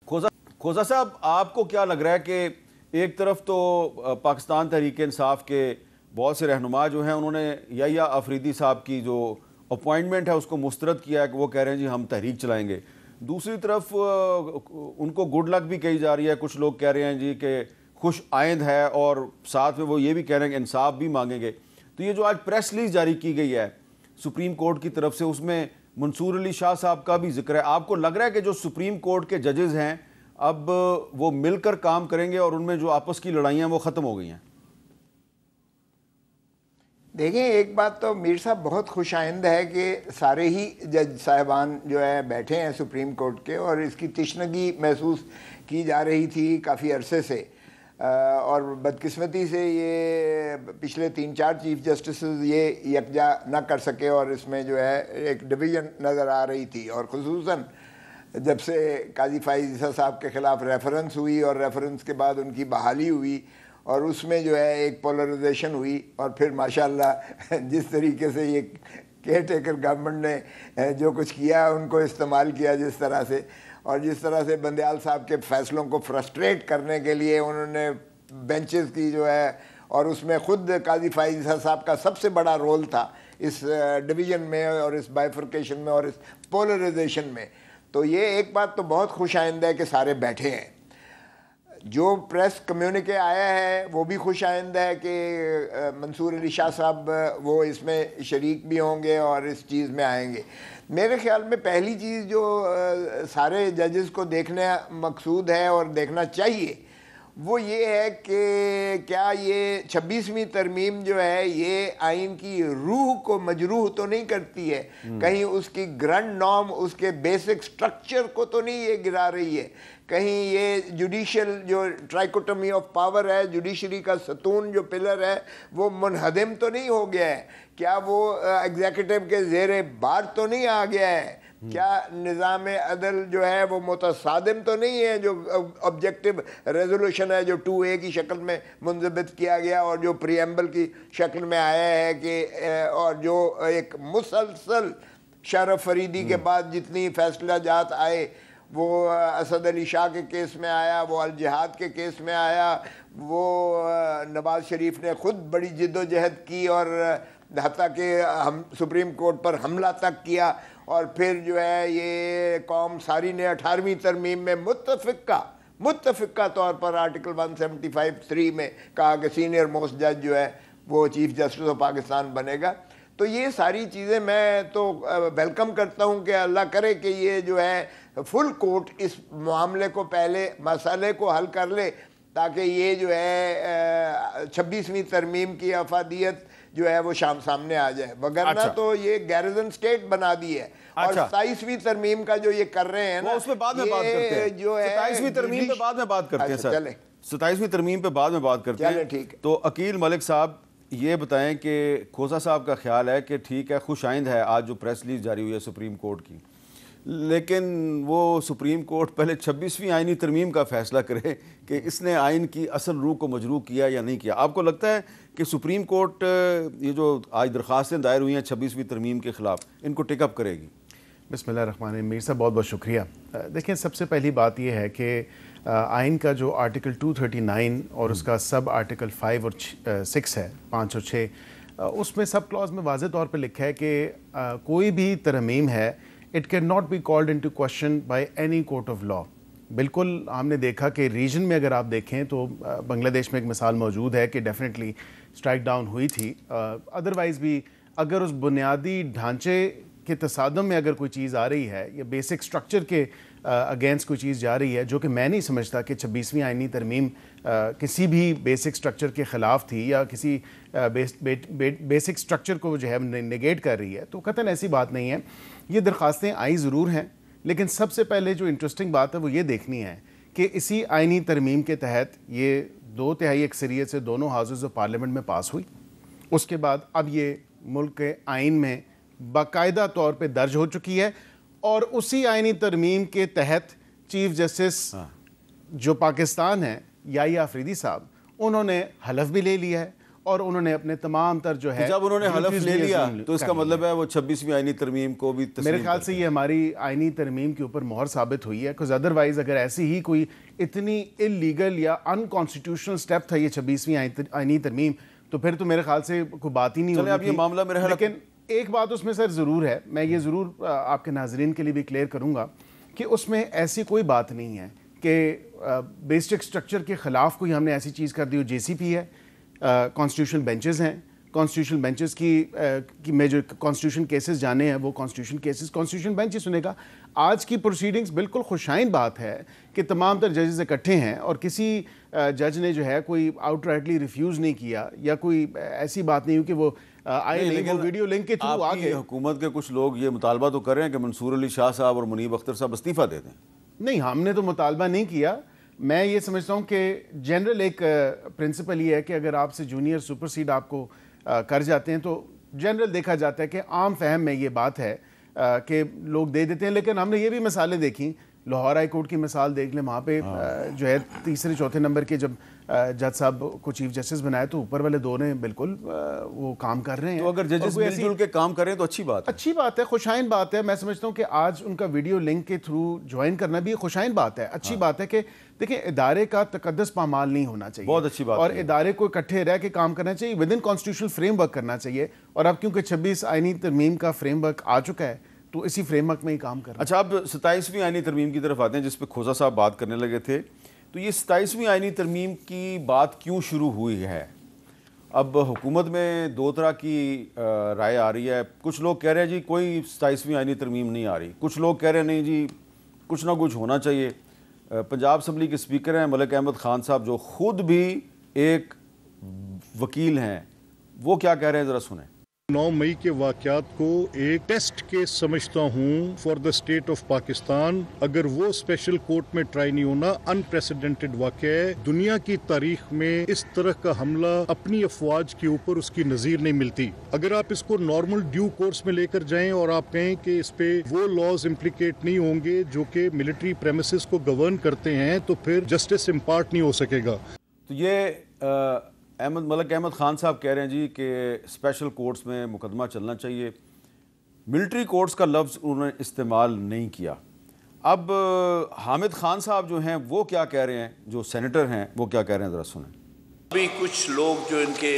کھوسا صاحب، آپ کو کیا لگ رہا ہے کہ ایک طرف تو پاکستان تحریک انصاف کے بہت سے رہنما جو ہیں انہوں نے یحییٰ آفریدی صاحب کی جو اپوائنٹمنٹ ہے اس کو مسترد کیا ہے کہ وہ کہہ رہے ہیں جی ہم تحریک چلائیں گے. دوسری طرف ان کو گڈ لک بھی کہی جا رہی ہے. کچھ لوگ کہہ رہے ہیں جی کہ خوش آئند ہے، اور ساتھ میں وہ یہ بھی کہہ رہے ہیں کہ انصاف بھی مانگیں گے. تو یہ جو آج پریس ریلیز جاری کی گئی ہے سپریم کورٹ کی طرف سے، اس میں منصور علی شاہ صاحب کا بھی ذکر ہے. آپ کو لگ رہا ہے کہ جو سپریم کورٹ کے ججز ہیں اب وہ مل کر کام کریں گے اور ان میں جو آپس کی لڑائیاں وہ ختم ہو گئی ہیں؟ دیکھیں، ایک بات تو میر صاحب بہت خوش آئند ہے کہ سارے ہی جج صاحبان جو ہے بیٹھے ہیں سپریم کورٹ کے، اور اس کی تشنگی محسوس کی جا رہی تھی کافی عرصے سے، اور بدقسمتی سے یہ پچھلے 3-4 چیف جسٹسز یہ یکجا نہ کر سکے، اور اس میں جو ہے ایک ڈویژن نظر آ رہی تھی. اور خصوصاً جب سے قاضی فائز عیسیٰ صاحب کے خلاف ریفرنس ہوئی اور ریفرنس کے بعد ان کی بحالی ہوئی، اور اس میں جو ہے ایک پولرائزیشن ہوئی، اور پھر ماشاءاللہ جس طریقے سے یہ کیئر ٹیکر گورنمنٹ نے جو کچھ کیا ان کو استعمال کیا جس طرح سے، اور جس طرح سے بندیال صاحب کے فیصلوں کو فرسٹریٹ کرنے کے لیے انہوں نے بینچز کی جو ہے، اور اس میں خود قاضی فائز عیسیٰ صاحب کا سب سے بڑا رول تھا اس ڈویژن میں اور اس بائیفرکیشن میں اور اس پولرائزیشن میں. تو یہ ایک بات تو بہت خوش آئند ہے کہ سارے بیٹھے ہیں. جو پریس کمیونیکے آیا ہے وہ بھی خوش آئند ہے کہ منصور علی شاہ صاحب وہ اس میں شریک بھی ہوں گے اور اس چیز میں آئیں گے. میرے خیال میں پہلی چیز جو سارے ججز کو دیکھنا مقصود ہے اور دیکھنا چاہیے وہ یہ ہے کہ کیا یہ 26ویں ترمیم جو ہے یہ آئین کی روح کو مجروح تو نہیں کرتی ہے، کہیں اس کی گرانڈ نارم، اس کے بیسک سٹرکچر کو تو نہیں یہ گرا رہی ہے، کہیں یہ جوڈیشل جو ٹرائکوٹمی آف پاور ہے، جوڈیشری کا ستون جو پلر ہے وہ منہدم تو نہیں ہو گیا ہے، کیا وہ ایگزیکٹو کے زیر بار تو نہیں آ گیا ہے، کیا نظام عدل جو ہے وہ متصادم تو نہیں ہے، جو آبجیکٹو ریزولوشن ہے جو 2A کی شکل میں منضبط کیا گیا اور جو پریمبل کی شکل میں آیا ہے کہ اور جو ایک مسلسل شرف فریدی کے بعد جتنی فیصلہ جات آئے، وہ اسد علی شاہ کے کیس میں آیا، وہ الجہاد کے کیس میں آیا، وہ نواز شریف نے خود بڑی جد و جہد کی اور حتیٰ کہ ہم سپریم کورٹ پر حملہ تک کیا، اور پھر جو ہے یہ قوم ساری نے 18ویں ترمیم میں متفقہ طور پر آرٹیکل 175(3) میں کہا کہ سینئر موسٹ جج جو ہے وہ چیف جسٹس آف پاکستان بنے گا. تو یہ ساری چیزیں میں تو ویلکم کرتا ہوں کہ اللہ کرے کہ یہ جو ہے فل کورٹ اس معاملے کو پہلے مسئلے کو حل کر لے، تاکہ یہ جو ہے 26ویں ترمیم کی افادیت جو ہے وہ سامنے آ جائے، وگرنہ تو یہ گیرزن سٹیٹ بنا دی ہے. اور 27ویں ترمیم کا جو یہ کر رہے ہیں نا، اس پہ بعد میں بات کرتے ہیں، جو ہے 27ویں ترمیم پہ بعد میں بات کرتے ہیں. چلیں 27ویں ترمیم پہ بعد میں بات کرتے ہیں. ٹھیک ہے. تو عقیل ملک صاحب یہ بتائیں کہ کھوسا صاحب کا خیال ہے کہ ٹھیک ہے، خوش آئند ہے آج جو پریس ریلیز جاری ہوئی ہے سپریم کورٹ کی، لیکن وہ سپریم کورٹ پہلے 26ویں آئینی ترمیم کا فیصلہ کرے کہ اس نے آئین کی اصل روح کو مجروح کیا یا نہیں کیا. آپ کو لگتا ہے کہ سپریم کورٹ یہ جو آج درخواستیں دائر ہوئی ہیں 26ویں ترمیم کے خلاف، ان کو ٹک اپ کرے گی؟ بسم اللہ الرحمن الرحیم. میر صاحب بہت بہت شکریہ. دیکھیں، سب سے پہلی بات یہ ہے کہ آئین کا جو آرٹیکل 239 اور اس کا سب آرٹیکل 5 اور 6 ہے، 5 اور 6، اس میں سب کلاز میں واضح طور پہ لکھا ہے کہ کوئی بھی ترمیم ہے it can not be called into question by any court of law. بالکل ہم نے دیکھا کہ ریجن میں اگر آپ دیکھیں تو بنگلہ دیش میں ایک مثال موجود ہے کہ ڈیفینیٹلی اسٹرائک ڈاؤن ہوئی تھی. ادروائز بھی اگر اس بنیادی ڈھانچے کے تصادم میں اگر کوئی چیز آ رہی ہے یا بیسک سٹرکچر کے اگینسٹ کوئی چیز جا رہی ہے، جو کہ میں نہیں سمجھتا کہ 26ویں آئینی ترمیم کسی بھی بیسک سٹرکچر کے خلاف تھی یا کسی بیسک سٹرکچر کو جو ہے نگیٹ کر رہی ہے، تو قطعاً ایسی بات نہیں ہے. یہ درخواستیں آئی ضرور ہیں، لیکن سب سے پہلے جو انٹرسٹنگ بات ہے وہ یہ دیکھنی ہے کہ اسی آئینی ترمیم کے تحت یہ 2/3 اکثریت سے دونوں ہاؤسز آف پارلیمنٹ میں پاس ہوئی. اس کے بعد اب یہ ملک کے آئین میں باقاعدہ طور پہ درج ہو چکی ہے، اور اسی آئینی ترمیم کے تحت چیف جسٹس جو پاکستان ہیں یحییٰ آفریدی صاحب، انہوں نے حلف بھی لے لیا ہے، اور انہوں نے اپنے تمام تر جو ہے جب انہوں نے حلف لے لیا تو اس کا مطلب ہے وہ 26ویں آئینی ترمیم کو بھی تسلیم میرے خیال سے یہ ہماری آئینی ترمیم کے اوپر مہر ثابت ہوئی ہے، because ادروائز اگر ایسی ہی کوئی اتنی انلیگل یا ان کانسٹیٹیوشنل سٹیپ تھا یہ 26ویں آئینی ترمیم، تو پھر تو میرے خیال سے کوئی بات ہی نہیں چلیں اب یہ معاملہ میرے خیال لیکن ایک بات اس میں سر ضرور ہے، میں یہ ضرور آپ کے ناظرین کے لیے بھی کلیئر کروں گا کہ اس میں ایسی کوئی بات نہیں ہے کہ بیسک سٹرکچر کے خلاف کوئی ہم نے ایسی چیز کر دی ہو. جے سی پی ہے، کانسٹیٹیوشن بینچز ہیں، کانسٹیٹیوشن بینچز کی میں جو کانسٹیٹیوشن کیسز جانے ہیں وہ کانسٹیٹیوشن بینچ ہی سنے گا. آج کی پروسیڈنگز بالکل خوشائن بات ہے کہ تمام تر ججز اکٹھے ہیں اور کسی جج نے جو ہے کوئی آؤٹ رائٹلی ریفیوز نہیں کیا یا کوئی ایسی بات نہیں ہوئی کہ وہ آئے نہیں، وہ ویڈیو لنک کے تھرو آگے. حکومت کے کچھ لوگ یہ مطالبہ تو کر رہے ہیں کہ منصور علی شاہ صاحب اور منیب اختر صاحب استعفیٰ دے دیں. نہیں، ہم نے تو مطالبہ نہیں کیا. میں یہ سمجھتا ہوں کہ جنرل ایک پرنسپل یہ ہے کہ اگر آپ سے جونیئر سپر سیڈ آپ کو کر جاتے ہیں تو جنرل دیکھا جاتا ہے کہ عام فہم میں یہ بات ہے کہ لوگ دے دیتے ہیں. لیکن ہم نے یہ بھی مثالیں دیکھیں، لاہور ہائی کورٹ کی مثال دیکھ لیں، وہاں پہ جو ہے تیسرے چوتھے نمبر کے جب جج صاحب کو چیف جسٹس بنائے تو اوپر والے دو نے بالکل وہ کام کر رہے ہیں. تو اگر ججز مل جل کے کام کریں تو اچھی بات ہے، خوشائن بات ہے. میں سمجھتا ہوں کہ آج ان کا ویڈیو لنک کے تھرو جوائن کرنا بھی خوشائن بات ہے، اچھی بات ہے کہ دیکھیں ادارے کا تقدس پامال نہیں ہونا چاہیے، بہت اچھی بات اور ادارے کو اکٹھے رہ کے کام کرنا چاہیے، with in constitutional frame work کرنا چاہیے. اور اب کیونکہ 26 آئینی ترمیم کا فریم ورک آ چکا ہے تو اسی فریم ورک میں ہی کام کرنا. اچھا، اب 27ویں آئینی ترمیم کی طرف آتے ہیں جس پہ کھوسا صاحب بات کرنے لگے تھے. تو یہ 27ویں آئینی ترمیم کی بات کیوں شروع ہوئی ہے؟ اب حکومت میں دو طرح کی رائے آ رہی ہے. کچھ لوگ کہہ رہے ہیں جی کوئی 27ویں آئینی ترمیم نہیں آ رہی، کچھ لوگ کہہ رہے ہیں نہیں جی کچھ نہ کچھ ہونا چاہیے. پنجاب اسمبلی کے اسپیکر ہیں ملک احمد خان صاحب، جو خود بھی ایک وکیل ہیں، وہ کیا کہہ رہے ہیں ذرا سنیں. 9 مئی کے واقعات کو ایک ٹیسٹ کیس سمجھتا ہوں for the state of Pakistan. اگر وہ اسپیشل کورٹ میں ٹرائی نہیں ہونا، انپریسیڈنٹڈ واقعہ ہے. دنیا کی تاریخ میں اس طرح کا حملہ اپنی افواج کے اوپر اس کی نظیر نہیں ملتی. اگر آپ اس کو نارمل ڈیو کورس میں لے کر جائیں اور آپ کہیں کہ اس پہ وہ لاز امپلیکیٹ نہیں ہوں گے جو کہ ملٹری پریمیسز کو گورن کرتے ہیں، تو پھر جسٹس امپارٹ نہیں ہو سکے گا. تو یہ ملک احمد خان صاحب کہہ رہے ہیں جی کہ اسپیشل کورٹس میں مقدمہ چلنا چاہیے. ملٹری کورٹس کا لفظ انہوں نے استعمال نہیں کیا. اب حامد خان صاحب جو ہیں وہ کیا کہہ رہے ہیں، جو سینیٹر ہیں وہ کیا کہہ رہے ہیں ذرا سنیں. ابھی کچھ لوگ جو ان کے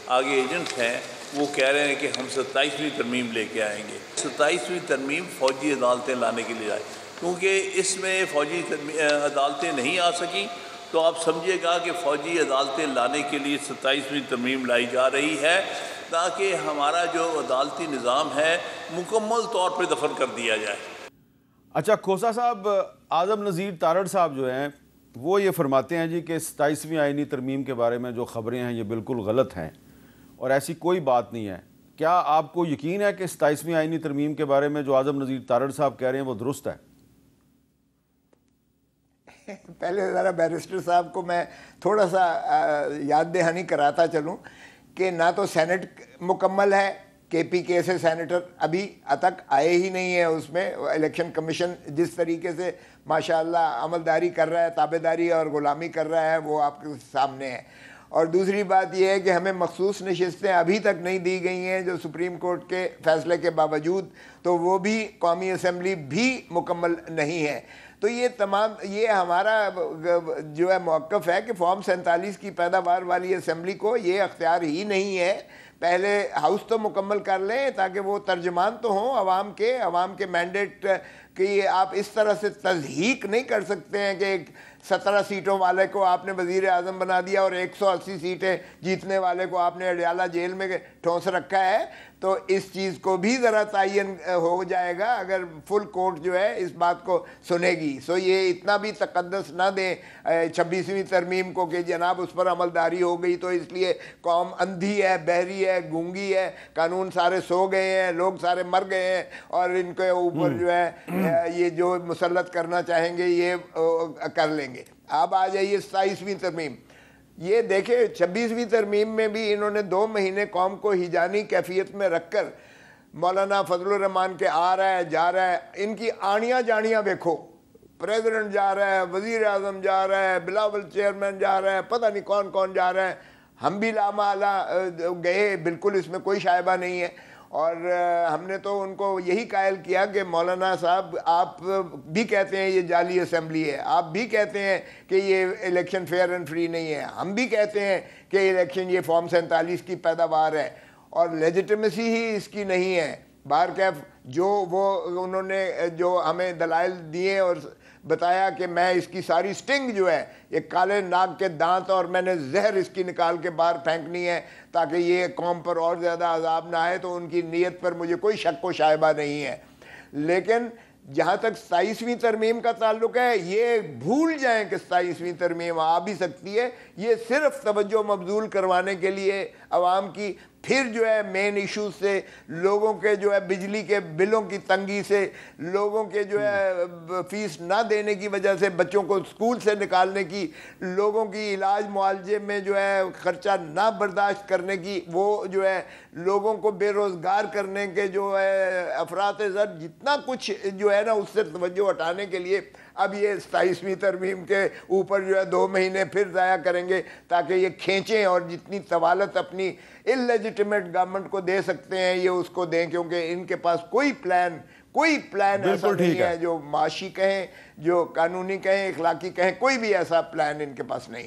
آگے ایجنٹ ہیں وہ کہہ رہے ہیں کہ ہم 27ویں ترمیم لے کے آئیں گے. 27ویں ترمیم فوجی عدالتیں لانے کے لیے آئے، کیونکہ اس میں فوجی عدالتیں نہیں آ سکیں تو آپ سمجھیے گا کہ فوجی عدالتیں لانے کے لیے 27ویں ترمیم لائی جا رہی ہے تاکہ ہمارا جو عدالتی نظام ہے مکمل طور پہ دفن کر دیا جائے. اچھا، کھوسا صاحب، اعظم نذیر تارڑ صاحب جو ہیں وہ یہ فرماتے ہیں جی کہ 27ویں آئینی ترمیم کے بارے میں جو خبریں ہیں یہ بالکل غلط ہیں اور ایسی کوئی بات نہیں ہے. کیا آپ کو یقین ہے کہ 27ویں آئینی ترمیم کے بارے میں جو اعظم نذیر تارڑ صاحب کہہ رہے ہیں وہ درست ہے؟ پہلے ذرا بیرسٹر صاحب کو میں تھوڑا سا یاد دہانی کراتا چلوں کہ نہ تو سینٹ مکمل ہے، کے پی کے سے سینیٹر ابھی تک آئے ہی نہیں ہیں. اس میں الیکشن کمیشن جس طریقے سے ماشاءاللہ عملداری کر رہا ہے، تابعداری اور غلامی کر رہا ہے، وہ آپ کے سامنے ہے. اور دوسری بات یہ ہے کہ ہمیں مخصوص نشستیں ابھی تک نہیں دی گئی ہیں جو سپریم کورٹ کے فیصلے کے باوجود، تو وہ بھی قومی اسمبلی بھی مکمل نہیں ہے. تو یہ تمام یہ ہمارا جو ہے موقف ہے کہ فارم 47 کی پیداوار والی اسمبلی کو یہ اختیار ہی نہیں ہے. پہلے ہاؤس تو مکمل کر لیں تاکہ وہ ترجمان تو ہوں عوام کے مینڈیٹ کی. آپ اس طرح سے تضحیق نہیں کر سکتے ہیں کہ 17 سیٹوں والے کو آپ نے وزیر اعظم بنا دیا اور 180 سیٹیں جیتنے والے کو آپ نے اڈیالہ جیل میں ٹھونس رکھا ہے. تو اس چیز کو بھی ذرا تعین ہو جائے گا اگر فل کورٹ جو ہے اس بات کو سنے گی. سو یہ اتنا بھی تقدس نہ دیں 26ویں ترمیم کو کہ جناب اس پر عملداری ہو گئی تو اس لیے قوم اندھی ہے، بہری ہے، گونگی ہے، قانون سارے سو گئے ہیں، لوگ سارے مر گئے ہیں اور ان کے اوپر جو ہے یہ جو مسلط کرنا چاہیں گے یہ کر لیں گے. اب آ جائیے 27ویں ترمیم. یہ دیکھیں 26ویں ترمیم میں بھی انہوں نے 2 مہینے قوم کو ہیجانی کیفیت میں رکھ کر مولانا فضل الرحمان کے آ رہا ہے جا رہا ہے، ان کی آنیاں جانیاں دیکھو. پریزیڈنٹ جا رہا ہے، وزیر اعظم جا رہا ہے، بلاول چیئرمین جا رہا ہے، پتہ نہیں کون کون جا رہا ہے. ہم بھی لامعلا گئے، بالکل اس میں کوئی شائبہ نہیں ہے، اور ہم نے تو ان کو یہی قائل کیا کہ مولانا صاحب آپ بھی کہتے ہیں یہ جعلی اسمبلی ہے، آپ بھی کہتے ہیں کہ یہ الیکشن فیئر اینڈ فری نہیں ہے، ہم بھی کہتے ہیں کہ الیکشن یہ فارم 47 کی پیداوار ہے اور لیجیٹمیسی ہی اس کی نہیں ہے۔ بہرکیف جو انہوں نے جو ہمیں دلائل دیے اور بتایا کہ میں اس کی ساری سٹنگ جو ہے یہ کالے ناگ کے دانت، اور میں نے زہر اس کی نکال کے باہر پھینکنی ہے تاکہ یہ قوم پر اور زیادہ عذاب نہ آئے، تو ان کی نیت پر مجھے کوئی شک و شائبہ نہیں ہے۔ لیکن جہاں تک 27ویں ترمیم کا تعلق ہے، یہ بھول جائیں کہ 27ویں ترمیم آ بھی سکتی ہے، یہ صرف توجہ مبذول کروانے کے لیے عوام کی، پھر جو ہے مین ایشوز سے، لوگوں کے جو ہے بجلی کے بلوں کی تنگی سے، لوگوں کے جو ہے فیس نہ دینے کی وجہ سے بچوں کو اسکول سے نکالنے کی، لوگوں کی علاج معالجے میں جو ہے خرچہ نہ برداشت کرنے کی، وہ جو ہے لوگوں کو بے روزگار کرنے کے جو ہے افراط زر، جتنا کچھ جو ہے نا اس سے توجہ ہٹانے کے لیے اب یہ 27ویں ترمیم کے اوپر جو ہے 2 مہینے پھر ضائع کریں گے تاکہ یہ کھینچیں اور جتنی طوالت اپنی اللیجیٹمیٹ گورنمنٹ کو دے سکتے ہیں یہ اس کو دیں، کیونکہ ان کے پاس کوئی پلان ایسا نہیں ہے جو معاشی کہیں، جو قانونی کہیں، اخلاقی کہیں، کوئی بھی ایسا پلان ان کے پاس نہیں ہے۔